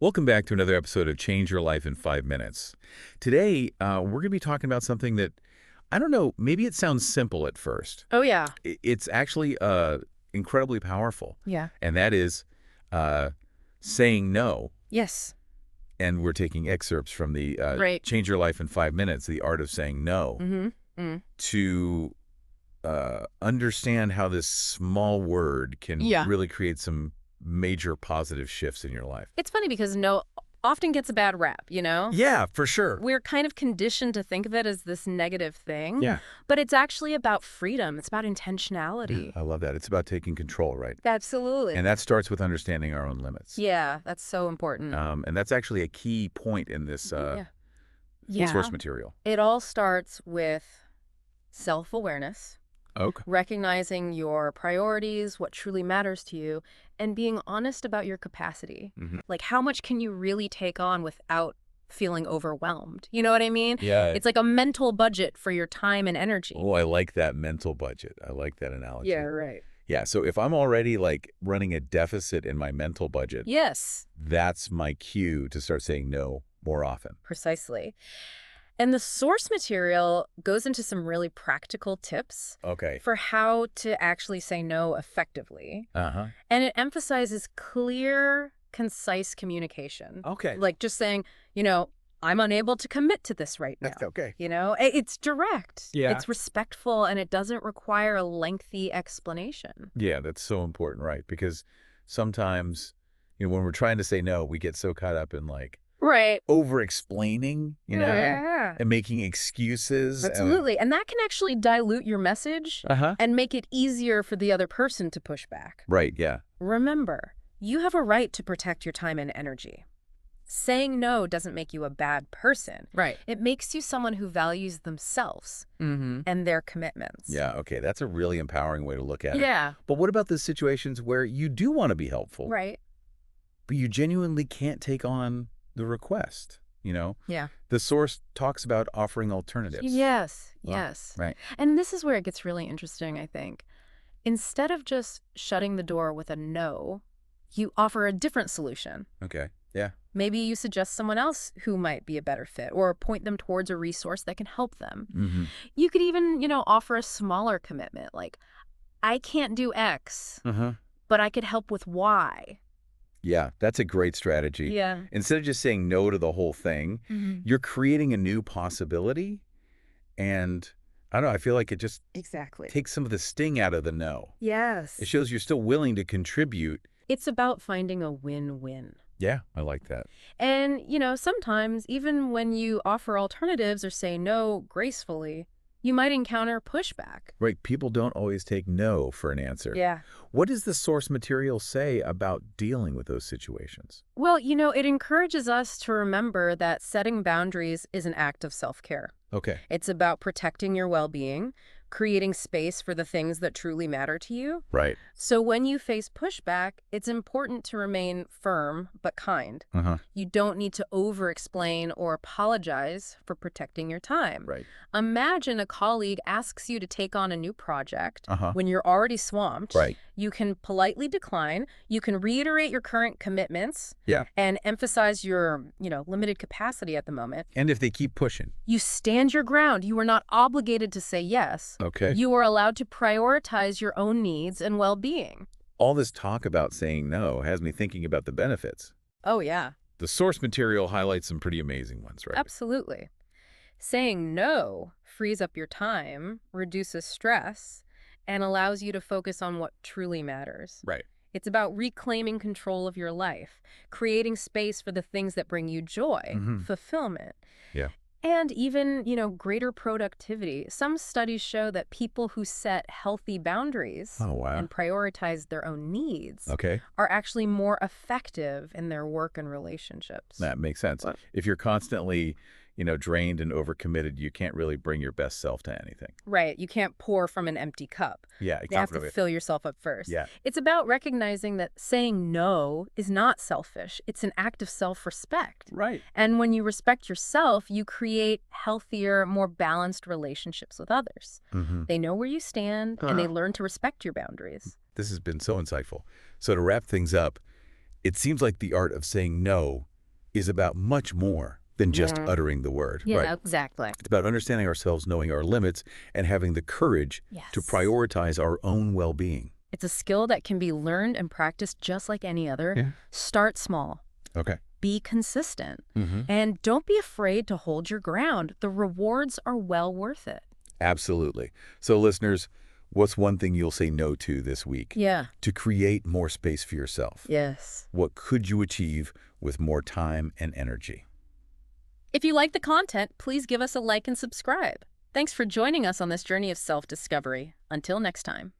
Welcome back to another episode of Change Your Life in 5 Minutes. Today, we're going to be talking about something that, I don't know, maybe it sounds simple at first. Oh, yeah. It's actually incredibly powerful, Yeah. and that is uh, saying no. Yes. And we're taking excerpts from the Right. Change Your Life in 5 Minutes, The Art of Saying No, to understand how this small word can Yeah. really create some major positive shifts in your life. It's funny because no often gets a bad rap, Yeah, for sure. We're kind of conditioned to think of it as this negative thing. Yeah. But it's actually about freedom. It's about intentionality. I love that. It's about taking control, right? Absolutely. And that starts with understanding our own limits. Yeah, that's so important. And that's actually a key point in this source material. It all starts with self-awareness, Okay. recognizing your priorities, what truly matters to you, and being honest about your capacity. Like, how much can you really take on without feeling overwhelmed? You know what I mean? Yeah. It's like a mental budget for your time and energy. Oh, I like that mental budget. I like that analogy. Yeah, right. Yeah, so if I'm already like running a deficit in my mental budget, Yes, that's my cue to start saying no more often. precisely. And the source material goes into some really practical tips Okay. for how to actually say no effectively. Uh-huh. And it emphasizes clear, concise communication. Okay. Like just saying, I'm unable to commit to this right now. That's okay. It's direct. Yeah. It's respectful, and it doesn't require a lengthy explanation. Yeah, that's so important, right? Because sometimes, when we're trying to say no, we get so caught up in like Right. over-explaining, Yeah. and making excuses. Absolutely. And that can actually dilute your message Uh-huh. and make it easier for the other person to push back. Right, yeah. Remember, you have a right to protect your time and energy. Saying no doesn't make you a bad person. Right. It makes you someone who values themselves and their commitments. Yeah, okay. That's a really empowering way to look at it. Yeah. But what about the situations where you do want to be helpful, Right. but you genuinely can't take on the request, Yeah. The source talks about offering alternatives. Yes. Wow. Yes. Right. And this is where it gets really interesting, I think. Instead of just shutting the door with a no, you offer a different solution. Okay. Yeah. Maybe you suggest someone else who might be a better fit or point them towards a resource that can help them. Mm-hmm. You could even, offer a smaller commitment like, I can't do X, Uh-huh. but I could help with Y. Yeah, that's a great strategy. Yeah. Instead of just saying no to the whole thing, you're creating a new possibility. And I don't know, I feel like it just Exactly. takes some of the sting out of the no. Yes. It shows you're still willing to contribute. It's about finding a win-win. Yeah, I like that. And, sometimes even when you offer alternatives or say no gracefully, you might encounter pushback. Right, people don't always take no for an answer. Yeah. What does the source material say about dealing with those situations? Well, it encourages us to remember that setting boundaries is an act of self-care. Okay. It's about protecting your well-being, creating space for the things that truly matter to you. Right. So when you face pushback, it's important to remain firm but kind. Uh-huh. You don't need to over-explain or apologize for protecting your time. Right. Imagine a colleague asks you to take on a new project Uh-huh. when you're already swamped. Right. You can politely decline. You can reiterate your current commitments. Yeah. And emphasize your, limited capacity at the moment. And if they keep pushing. You stand your ground. You are not obligated to say yes. Okay. You are allowed to prioritize your own needs and well-being. All this talk about saying no has me thinking about the benefits. Oh, yeah. The source material highlights some pretty amazing ones, right? Absolutely. Saying no frees up your time, reduces stress, and allows you to focus on what truly matters. Right. It's about reclaiming control of your life, creating space for the things that bring you joy, fulfillment. Yeah. And even, greater productivity. Some studies show that people who set healthy boundaries Oh, wow. and prioritize their own needs Okay. are actually more effective in their work and relationships. That makes sense. If you're constantly, drained and overcommitted, you can't really bring your best self to anything. Right. You can't pour from an empty cup. Yeah. You have to fill yourself up first. Yeah. It's about recognizing that saying no is not selfish. It's an act of self-respect. Right. And when you respect yourself, you create healthier, more balanced relationships with others. They know where you stand, and they learn to respect your boundaries. This has been so insightful. So to wrap things up, It seems like the art of saying no is about much more than just uttering the word. Yeah, Right. exactly. It's about understanding ourselves, knowing our limits, and having the courage to Yes. prioritize our own well-being. It's a skill that can be learned and practiced just like any other. Yeah. Start small. Okay. Be consistent. Mm-hmm. And don't be afraid to hold your ground. The rewards are well worth it. Absolutely. So listeners, what's one thing you'll say no to this week? Yeah. To create more space for yourself. Yes. What could you achieve with more time and energy? If you like the content, please give us a like and subscribe. Thanks for joining us on this journey of self-discovery. Until next time.